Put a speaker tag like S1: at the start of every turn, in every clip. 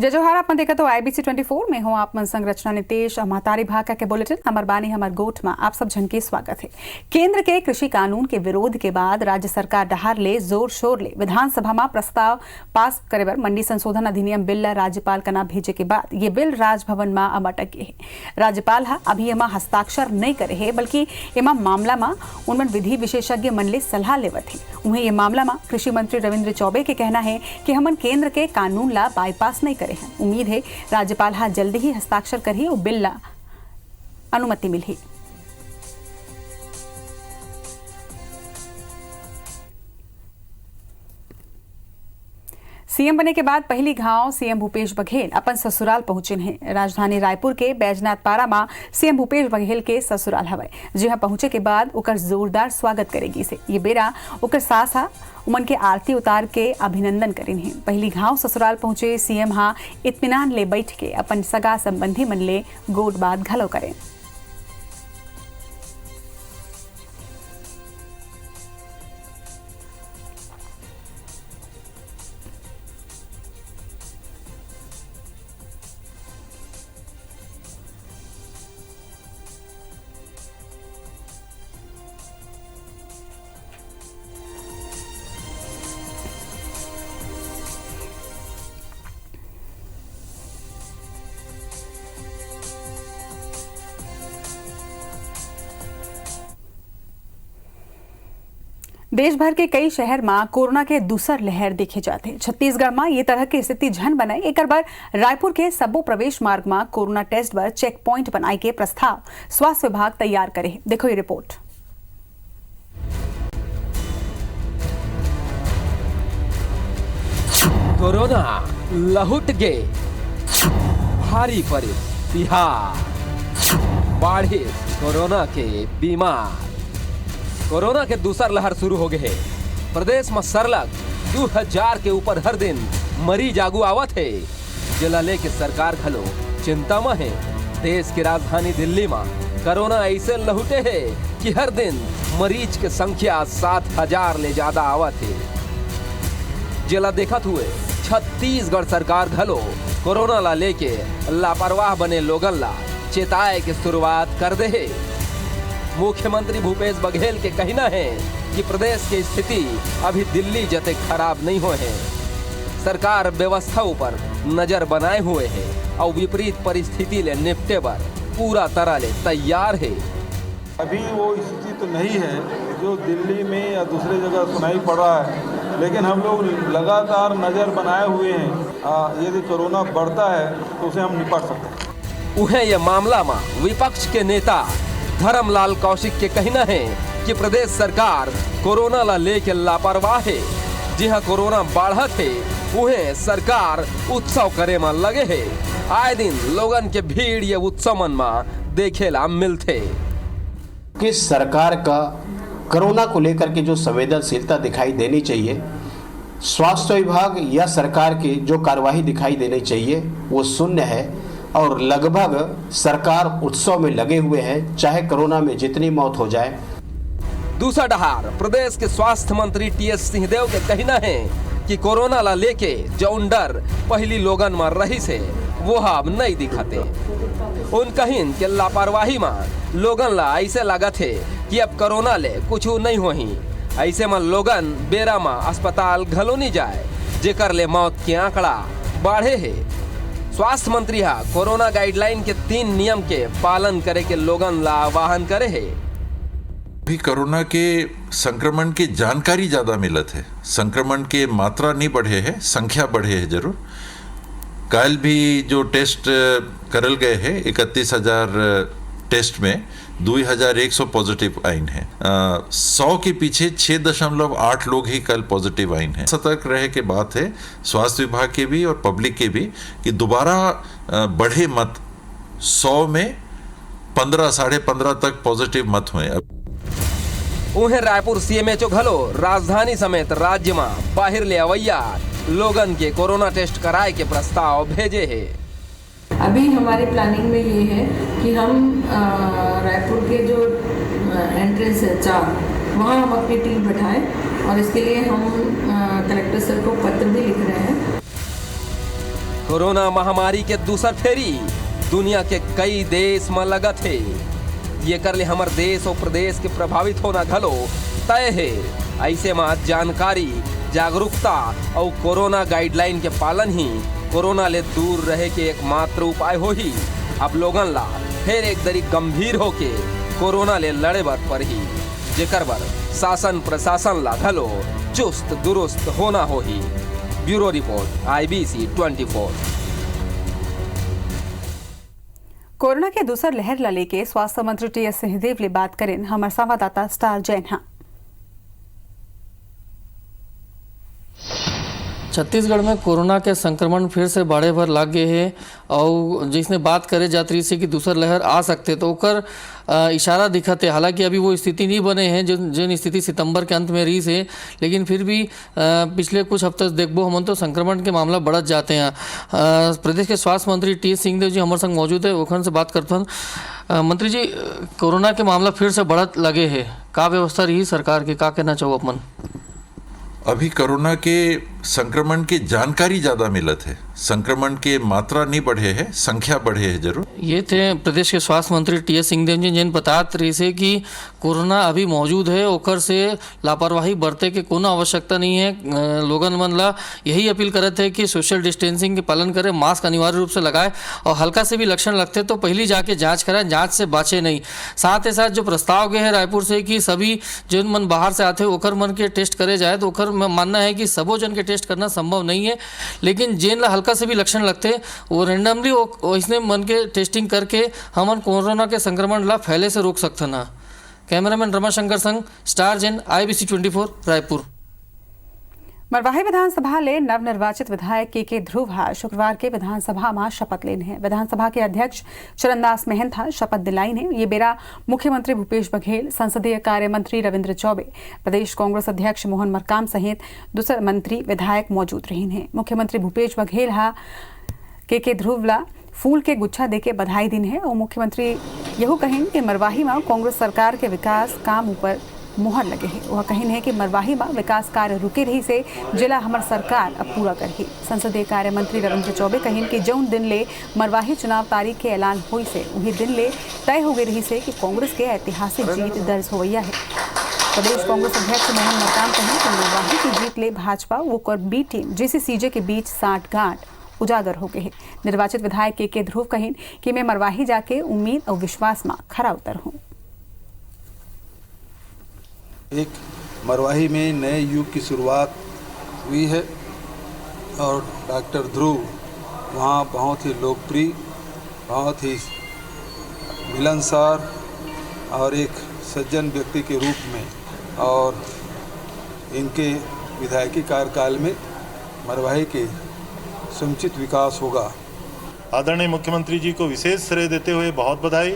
S1: जय जोहार। आप देखा तो IBC 24 में हूँ आप मन संरचना नितेश महतारी भाका के बुलेटिन हमार बानी हमार गोठ में आप सब जन के स्वागत है। केंद्र के कृषि कानून के विरोध के बाद राज्य सरकार डहार ले जोर शोर ले विधानसभा में प्रस्ताव पास करे बर मंडी संशोधन अधिनियम बिल राज्यपाल का नाम भेजे के बाद ये बिल राजभवन में अब अटक गए है। राज्यपाल अभी एमा हस्ताक्षर नहीं करे है, बल्कि एमा मामला में उनमन विधि विशेषज्ञ मन ले सलाह लेवत है। उन्हें ये मामला में कृषि मंत्री रविंद्र चौबे के कहना है कि हमन केंद्र के कानून ला बाईपास नहीं करे हैं। उम्मीद है राज्यपाल जल्दी ही हस्ताक्षर कर ही बिल ला अनुमति मिली। सीएम बने के बाद पहली घाव सीएम भूपेश बघेल अपन ससुराल पहुंचे हैं। राजधानी रायपुर के बैजनाथ पारा में सीएम भूपेश बघेल के ससुराल हवे, जहां पहुंचे के बाद ओकर जोरदार स्वागत करेगी से ये बेरा ओकर सास उमन के आरती उतार के अभिनंदन करिन है। पहली घाव ससुराल पहुंचे सीएम इत्मीनान ले बैठ के अपन सगा संबंधी मन ले गोट बात घलो करें। देश भर के कई शहर में कोरोना के दूसर लहर देखे जाते। छत्तीसगढ़ में ये तरह की स्थिति झन बनाई। एक बार रायपुर के सबो प्रवेश मार्ग में कोरोना टेस्ट पर चेक पॉइंट बनाए के प्रस्ताव स्वास्थ्य विभाग तैयार करे। देखो ये रिपोर्ट।
S2: कोरोना लहुट गे, भारी पड़े बिहार, बढ़े कोरोना के बीमार। कोरोना के दूसर लहर शुरू हो गए है। प्रदेश में सरलग 2000 के ऊपर हर दिन मरीज आगू आवत है, जिला लेके सरकार घलो चिंता में है। देश की राजधानी दिल्ली में कोरोना ऐसे लहुटे है कि हर दिन मरीज के संख्या 7000 ले ज्यादा आवत है। जिला देखत हुए छत्तीसगढ़ सरकार घलो कोरोना ला लेके लापरवाह बने लोगन ला चेताए के शुरुआत कर दे है। मुख्यमंत्री भूपेश बघेल के कहना है कि प्रदेश की स्थिति अभी दिल्ली जते खराब नहीं हुए है। सरकार व्यवस्था ऊपर नजर बनाए हुए है और विपरीत परिस्थिति ले निपटे पर पूरा तरह ले तैयार है।
S3: अभी वो स्थिति तो नहीं है जो दिल्ली में या दूसरे जगह सुनाई पड़ रहा है, लेकिन हम लोग लगातार नजर बनाए हुए हैं। यदि कोरोना बढ़ता है तो उसे हम निपट सकते हैं।
S2: उन्हें यह मामला में विपक्ष के नेता धर्मलाल कौशिक के कहना है कि प्रदेश सरकार कोरोना ला लेके लापरवाह है। जहाँ कोरोना बढ़त है उन्हें सरकार उत्सव करे में लगे है। आए दिन लोगन के भीड़ ये उत्सव मन में देखे ला मिलते।
S4: कि सरकार का कोरोना को लेकर के जो संवेदनशीलता दिखाई देनी चाहिए, स्वास्थ्य विभाग या सरकार की जो कार्यवाही दिखाई देनी चाहिए वो शून्य है और लगभग सरकार उत्सव में लगे हुए हैं, चाहे कोरोना में जितनी मौत हो जाए।
S2: दूसरा डहार प्रदेश के स्वास्थ्य मंत्री TS सिंहदेव के कहना है कि कोरोना ला लेके जौन डर पहली लोगन में रही से वो अब नहीं दिखाते। उन कहिन के लापरवाही में लोगन ला ऐसे लागत है कि अब कोरोना ले कुछ नहीं होही। ऐसे में लोगन बेरा में अस्पताल घलो नहीं जाए, जेकर ले मौत के आंकड़ा बढ़े है। स्वास्थ्य मंत्री कोरोना गाइडलाइन के 3 नियम के पालन करे के लोगन ला आह्वान करे है।
S5: भी कोरोना के संक्रमण की जानकारी ज्यादा मिलत है, संक्रमण के मात्रा नहीं बढ़े है, संख्या बढ़े है जरूर। कल भी जो टेस्ट करल गए हैं 31,000 टेस्ट में 2100 पॉजिटिव आइन है। 100 के पीछे 6.8 लोग ही कल पॉजिटिव आइन है। सतर्क रहे के बात है स्वास्थ्य विभाग के भी और पब्लिक के भी कि दोबारा बढ़े मत। 100 में 15 साढ़े 15 तक पॉजिटिव मत हुए।
S2: उन्हें रायपुर CMHO घलो राजधानी समेत राज्य में बाहर ले अवैया लोगन के कोरोना टेस्ट कराए के प्रस्ताव भेजे है।
S6: अभी हमारी प्लानिंग में ये है कि हम रायपुर के जो एंट्रेंस है 4 वहाँ हम अपनी टीम बैठाएं और इसके लिए हम कलेक्टर सर को पत्र भी लिख रहे हैं।
S2: कोरोना महामारी के दूसर फेरी दुनिया के कई देश में लगत है। ये कर ले हमार देश और प्रदेश के प्रभावित होना घलो तय है। ऐसे में जानकारी, जागरूकता और कोरोना गाइडलाइन के पालन ही कोरोना ले दूर रहे के एकमात्र उपाय हो ही। अब लोगन ला फिर एक दरी गंभीर होके कोरोना ले लड़े बर पर ही, जेकर बर शासन प्रशासन ला घलो चुस्त दुरुस्त होना हो ही। Bureau report IBC 24।
S1: कोरोना के दूसर लहर ला लेके स्वास्थ्य मंत्री TS सिंहदेव ले बात करें हमार संवाददाता स्टार जैन। हाँ,
S7: छत्तीसगढ़ में कोरोना के संक्रमण फिर से बढ़े भर लग गए हैं और जिसने बात करे जात रही से कि दूसर लहर आ सकते तो ओकर इशारा दिखते। हालांकि अभी वो स्थिति नहीं बने हैं जिन स्थिति सितंबर के अंत में रही से, लेकिन फिर भी पिछले कुछ हफ्ते देखबो हम तो संक्रमण के मामला बढ़त जाते हैं। प्रदेश के स्वास्थ्य मंत्री TS सिंहदेव जी हमारे संग मौजूद है, ओखन से बात करते हैं। मंत्री जी, कोरोना के मामला फिर से बढ़त लगे है, का व्यवस्था रही सरकार की, का कहना चाहो अपन?
S5: अभी कोरोना के संक्रमण की जानकारी ज़्यादा मिलत है, संक्रमण के मात्रा नहीं बढ़े है, संख्या बढ़े है जरूर।
S7: ये थे प्रदेश के स्वास्थ्य मंत्री TS सिंहदेव जी जिन बतात रही से कि कोरोना अभी मौजूद है, ओकर से लापरवाही बरते के कोनो आवश्यकता नहीं है। लोगन मन ला यही अपील करते हैं कि सोशल डिस्टेंसिंग के पालन करें, मास्क अनिवार्य रूप से लगाए और हल्का से भी लक्षण लगते तो पहले जाके जाँच कराएं, जाँच से बाचे नहीं। साथ ही साथ जो प्रस्ताव गए हैं रायपुर से कि सभी जिन मन बाहर से आते ओकर मन के टेस्ट करे जाए, तो ओकर मानना है कि सबो जन के टेस्ट करना संभव नहीं है, लेकिन जिन ला हल्का से भी लक्षण लगते वो रेंडमली इसने मन के टेस्टिंग करके हमन कोरोना के संक्रमण ला फैले से रोक सकते ना। कैमरामैन रमाशंकर संग स्टार जैन IBC 24 रायपुर।
S1: मरवाही विधानसभा ले नवनिर्वाचित विधायक के ध्रुव शुक्रवार के विधानसभा में शपथ लेने हैं। विधानसभा के अध्यक्ष चरणदास महंता शपथ दिलाई ने। ये बेरा मुख्यमंत्री भूपेश बघेल, संसदीय कार्य मंत्री रविंद्र चौबे, प्रदेश कांग्रेस अध्यक्ष मोहन मरकाम सहित दूसरे मंत्री विधायक मौजूद रहे हैं। मुख्यमंत्री भूपेश बघेल के ध्रुव ला फूल के गुच्छा देके बधाई दिन है और मुख्यमंत्री यह कहें कि मरवाही में कांग्रेस सरकार के विकास काम ऊपर मुहर लगे है। वह कहिन है कि मरवाही में विकास कार्य रुके रही से जिला हमार सरकार अब पूरा करही। संसदीय कार्य मंत्री रविंद्र चौबे कहिन कि जौन दिन ले मरवाही चुनाव तारीख के ऐलान हुई से वही दिन ले तय हो गई रही से कि कांग्रेस के ऐतिहासिक जीत दर्ज होवैया है। प्रदेश कांग्रेस अध्यक्ष मोहन मरकाम कहिन कि मरवाही की जीत ले भाजपा वो बी टीम JCCJ के बीच साठगांठ उजागर हो गए है। निर्वाचित विधायक के ध्रुव कहिन कि मैं मरवाही जाके उम्मीद और विश्वास में खरा उतर हूँ।
S3: एक मरवाही में नए युग की शुरुआत हुई है और डॉक्टर ध्रुव वहाँ बहुत ही लोकप्रिय, बहुत ही मिलनसार और एक सज्जन व्यक्ति के रूप में और इनके विधायकी कार्यकाल में मरवाही के समुचित विकास होगा।
S8: आदरणीय मुख्यमंत्री जी को विशेष श्रेय देते हुए बहुत बधाई।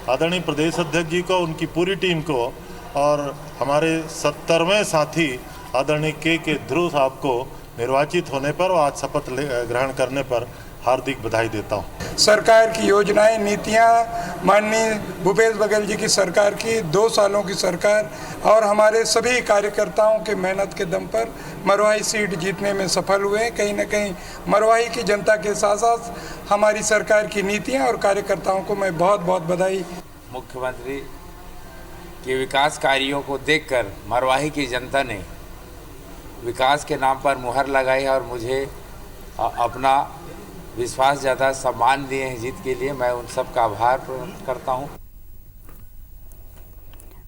S8: आदरणीय प्रदेश अध्यक्ष जी को, उनकी पूरी टीम को और हमारे 70वें साथी आदरणीय के ध्रुव साहब को निर्वाचित होने पर और आज शपथ ग्रहण करने पर हार्दिक बधाई देता हूँ।
S9: सरकार की योजनाएं, नीतियां, माननीय भूपेश बघेल जी की सरकार की 2 सालों की सरकार और हमारे सभी कार्यकर्ताओं के मेहनत के दम पर मरवाही सीट जीतने में सफल हुए। कहीं न कहीं मरवाही की जनता के साथ साथ हमारी सरकार की नीतियां और कार्यकर्ताओं को मैं बहुत बहुत बधाई।
S10: मुख्यमंत्री के विकास कार्यों को देखकर मरवाही की जनता ने विकास के नाम पर मुहर लगाई और मुझे अपना विश्वास ज़्यादा सम्मान दिए हैं जीत के लिए। मैं उन सब का आभार प्रकट करता हूँ।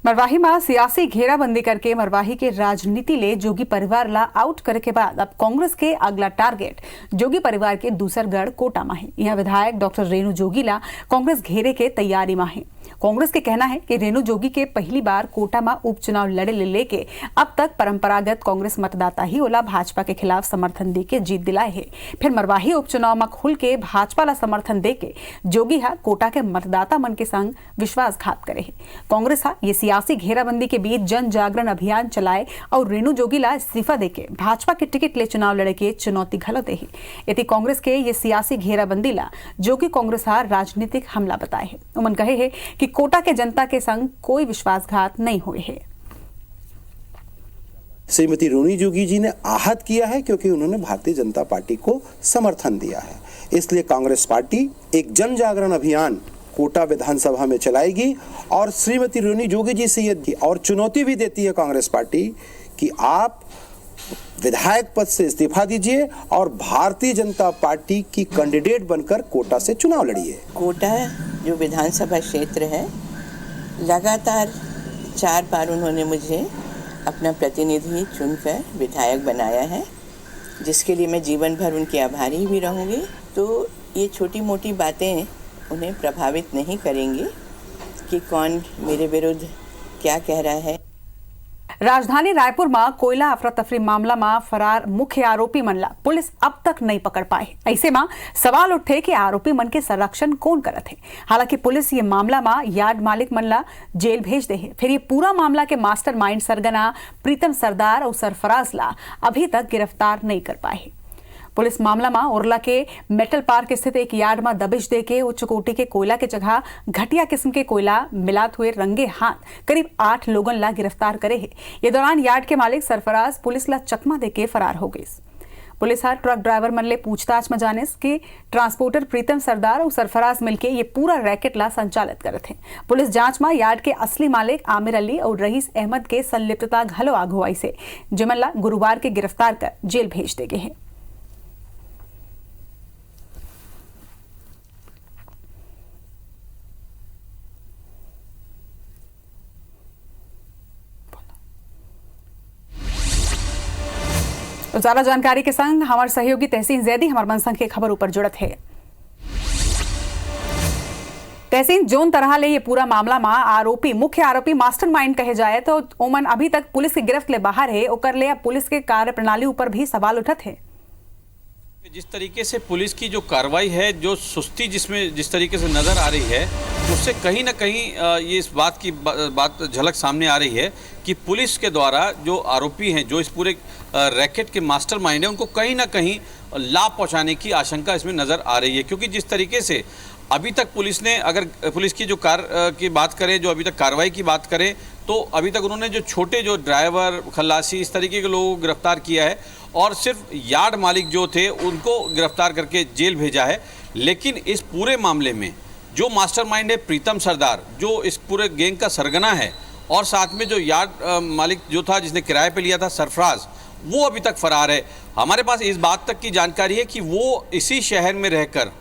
S1: मरवाही में सियासी घेराबंदी करके मरवाही के राजनीति ले जोगी परिवार ला आउट करे के बाद अब कांग्रेस के अगला टारगेट जोगी परिवार के दूसर गढ़ कोटा में है। यह विधायक डॉक्टर रेणु जोगी ला कांग्रेस घेरे के तैयारी में है। कांग्रेस के कहना है कि रेणु जोगी के पहली बार कोटा में उपचुनाव लड़े ले लेके अब तक परंपरागत कांग्रेस मतदाता ही ओला भाजपा के खिलाफ समर्थन दे के जीत दिलाए है। फिर मरवाही उपचुनाव में खुल के भाजपा ला समर्थन दे के जोगी कोटा के मतदाता मन के संग विश्वासघात करे है। कांग्रेस ये सियासी घेराबंदी के बीच जन जागरण अभियान चलाए और रेणु जोगी ला इस्तीफा देके भाजपा के टिकट ले चुनाव लड़े के चुनौती घलो दे है। यदि कांग्रेस के ये सियासी घेराबंदी ला जोगी कांग्रेस राजनीतिक हमला बताए है। उमन कहे है कि कोटा के जनता के संग कोई विश्वासघात नहीं हुए है।
S11: श्रीमती रोनी जोगी जी ने आहत किया है क्योंकि उन्होंने भारतीय जनता पार्टी को समर्थन दिया है। इसलिए कांग्रेस पार्टी एक जन जागरण अभियान कोटा विधानसभा में चलाएगी और श्रीमती रोनी जोगी जी से ये और चुनौती भी देती है कांग्रेस पार्टी कि आप विधायक पद से इस्तीफा दीजिए और भारतीय जनता पार्टी की कैंडिडेट बनकर कोटा से चुनाव लड़िए।
S12: कोटा जो विधानसभा क्षेत्र है, लगातार 4 बार उन्होंने मुझे अपना प्रतिनिधि चुनकर विधायक बनाया है, जिसके लिए मैं जीवन भर उनकी आभारी भी रहूँगी। तो ये छोटी मोटी बातें उन्हें प्रभावित नहीं करेंगी कि कौन मेरे विरुद्ध क्या कह रहा है।
S1: राजधानी रायपुर में कोयला अफरा तफरी मामला में फरार मुख्य आरोपी मनला पुलिस अब तक नहीं पकड़ पाई। ऐसे में सवाल उठे कि आरोपी मन के संरक्षण कौन करत है। हालांकि पुलिस ये मामला में यार्ड मालिक मनला जेल भेज दे है। फिर ये पूरा मामला के मास्टरमाइंड सरगना प्रीतम सरदार और सरफराज ला अभी तक गिरफ्तार नहीं कर पाए। पुलिस मामला में ओरला के मेटल पार्क स्थित एक यार्ड में दबिश देके उच्च कोटि के कोयला के जगह घटिया किस्म के कोयला मिलात हुए रंगे हाथ करीब 8 लोगन ला गिरफ्तार करे है। ये दौरान यार्ड के मालिक सरफराज पुलिस ला चकमा देके फरार हो गई। पुलिस हर ट्रक ड्राइवर मनले पूछताछ में जाने के ट्रांसपोर्टर प्रीतम सरदार और सरफराज मिलके ये पूरा रैकेट ला संचालित करे थे। पुलिस जांच में यार्ड के असली मालिक आमिर अली और रईस अहमद के संलिप्तता घलो आगुआई से जिमन गुरुवार के गिरफ्तार कर जेल भेज दे गए हैं। ज्यादा जानकारी के संग हमारे सहयोगी तहसीन जैदी हमारे मनसंग के खबर ऊपर जुड़त है। तहसीन, जोन तरह ले ये पूरा मामला में मुख्य आरोपी मास्टरमाइंड कहे जाए तो ओमन अभी तक पुलिस की गिरफ्त ले बाहर है, ओकर ले अब पुलिस के कार्य प्रणाली ऊपर भी सवाल उठत है।
S13: जिस तरीके से पुलिस की जो कार्रवाई है, जो सुस्ती जिस तरीके से नज़र आ रही है, उससे कहीं ना कहीं ये इस बात की बात झलक सामने आ रही है कि पुलिस के द्वारा जो आरोपी हैं, जो इस पूरे रैकेट के मास्टरमाइंड हैं, उनको कहीं ना कहीं लाभ पहुंचाने की आशंका इसमें नज़र आ रही है। क्योंकि जिस तरीके से अभी तक पुलिस ने, अगर पुलिस की जो की बात करें, जो अभी तक कार्रवाई की बात करें, तो अभी तक उन्होंने जो छोटे जो ड्राइवर, खल्लासी, इस तरीके के लोगों को गिरफ्तार किया है और सिर्फ यार्ड मालिक जो थे उनको गिरफ्तार करके जेल भेजा है। लेकिन इस पूरे मामले में जो मास्टरमाइंड है प्रीतम सरदार, जो इस पूरे गैंग का सरगना है, और साथ में जो यार्ड मालिक जो था जिसने किराए पे लिया था सरफराज, वो अभी तक फरार है। हमारे पास इस बात तक की जानकारी है कि वो इसी शहर में रहकर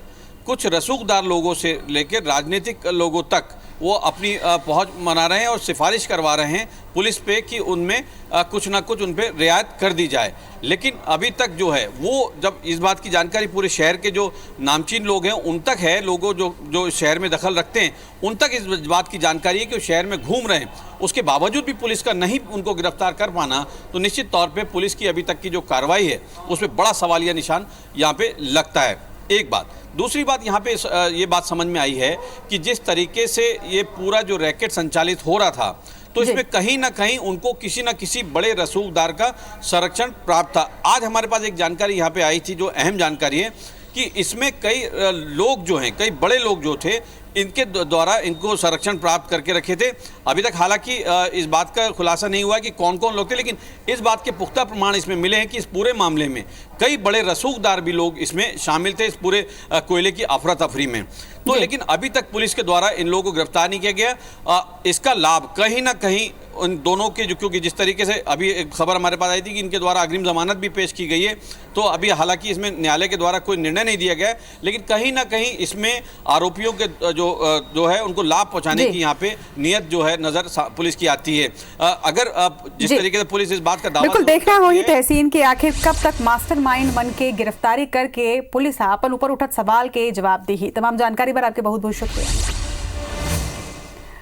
S13: कुछ रसूखदार लोगों से लेकर राजनीतिक लोगों तक वो अपनी पहुंच मना रहे हैं और सिफारिश करवा रहे हैं पुलिस पे कि उनमें कुछ ना कुछ उन पे रियायत कर दी जाए। लेकिन अभी तक जो है वो, जब इस बात की जानकारी पूरे शहर के जो नामचीन लोग हैं उन तक है, लोगों जो शहर में दखल रखते हैं उन तक इस बात की जानकारी है कि वो शहर में घूम रहे हैं, उसके बावजूद भी पुलिस का नहीं उनको गिरफ्तार कर पाना, तो निश्चित तौर पर पुलिस की अभी तक की जो कार्रवाई है उस पर बड़ा सवालिया निशान यहाँ पे लगता है। एक बात। दूसरी बात यहाँ पे ये बात समझ में आई है कि जिस तरीके से ये पूरा जो रैकेट संचालित हो रहा था, तो इसमें कहीं ना कहीं उनको किसी न किसी बड़े रसूखदार का संरक्षण प्राप्त था। आज हमारे पास एक जानकारी यहाँ पे आई थी जो अहम जानकारी है कि इसमें कई लोग जो हैं, कई बड़े लोग जो थे, इनके द्वारा इनको संरक्षण प्राप्त करके रखे थे। अभी तक हालांकि इस बात का खुलासा नहीं हुआ कि कौन कौन लोग थे, लेकिन इस बात के पुख्ता प्रमाण इसमें मिले हैं कि इस पूरे मामले में कई बड़े रसूखदार भी लोग इसमें शामिल थे, इस पूरे कोयले की अफरा तफरी में। तो लेकिन अभी तक पुलिस के द्वारा इन लोगों को गिरफ्तार नहीं किया गया। इसका लाभ कहीं ना कहीं उन दोनों के, जो क्योंकि जिस तरीके से अभी एक खबर हमारे पास आई थी कि इनके द्वारा अग्रिम जमानत भी पेश की गई है, तो अभी हालांकि इसमें न्यायालय के द्वारा कोई निर्णय नहीं दिया गया है, लेकिन कहीं ना कहीं इसमें आरोपियों के जो है उनको लाभ पहुंचाने की यहाँ पे नियत जो है नजर पुलिस की आती है। अगर जिस तरीके से पुलिस इस बात का दावा,
S1: बिल्कुल देखना होगी तहसीन के आखिर कब तक मास्टरमाइंड बन के गिरफ्तारी करके पुलिस अपन ऊपर उठत सवाल के जवाब दी। तमाम जानकारी पर आपके बहुत बहुत शुक्रिया।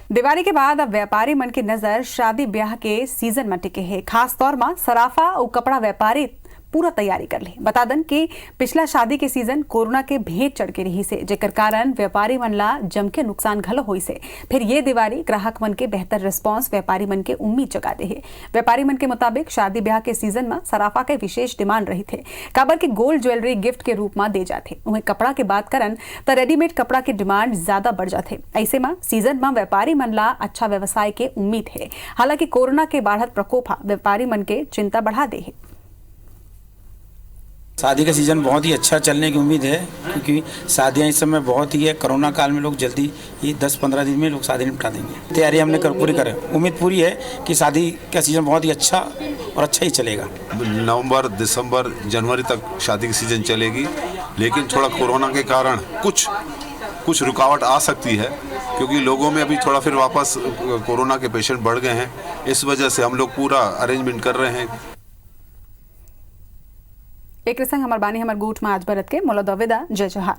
S1: दिवाली के बाद अब व्यापारी मन की नजर शादी ब्याह के सीजन में टिके है। खास तौर में सराफा और कपड़ा व्यापारी पूरा तैयारी कर ली। बता दन कि पिछला शादी के सीजन कोरोना के भेंट चढ़ के रही से, जेकर कारण व्यापारी मन ला जम के नुकसान घलो हुई से। फिर ये दिवाली ग्राहक मन के बेहतर रिस्पांस व्यापारी मन के उम्मीद जगा दे है। व्यापारी मन के मुताबिक शादी ब्याह के सीजन में सराफा के विशेष डिमांड रही थे, काबर के गोल्ड ज्वेलरी गिफ्ट के रूप में दे जाते। उन्हें कपड़ा के बात करन तो रेडीमेड कपड़ा के डिमांड ज्यादा बढ़ जाते। ऐसे में सीजन में व्यापारी मन ला अच्छा व्यवसाय के उम्मीद है। हालांकि कोरोना के बढ़त प्रकोप व्यापारी मन के चिंता बढ़ा दे है।
S14: शादी का सीज़न बहुत ही अच्छा चलने की उम्मीद है, क्योंकि शादियां इस समय बहुत ही है। कोरोना काल में लोग जल्दी ही 10-15 दिन में लोग शादी निपटा देंगे। तैयारी हमने पूरी करें, उम्मीद पूरी है कि शादी का सीज़न बहुत ही अच्छा और अच्छा ही चलेगा।
S15: नवंबर, दिसंबर, जनवरी तक शादी की सीज़न चलेगी, लेकिन थोड़ा कोरोना के कारण कुछ रुकावट आ सकती है, क्योंकि लोगों में अभी थोड़ा फिर वापस कोरोना के पेशेंट बढ़ गए हैं। इस वजह से हम लोग पूरा अरेंजमेंट कर रहे हैं।
S1: एक संग हमार बानी हमार गोठ में आज भरत के मोला दवेदा जय जोहार।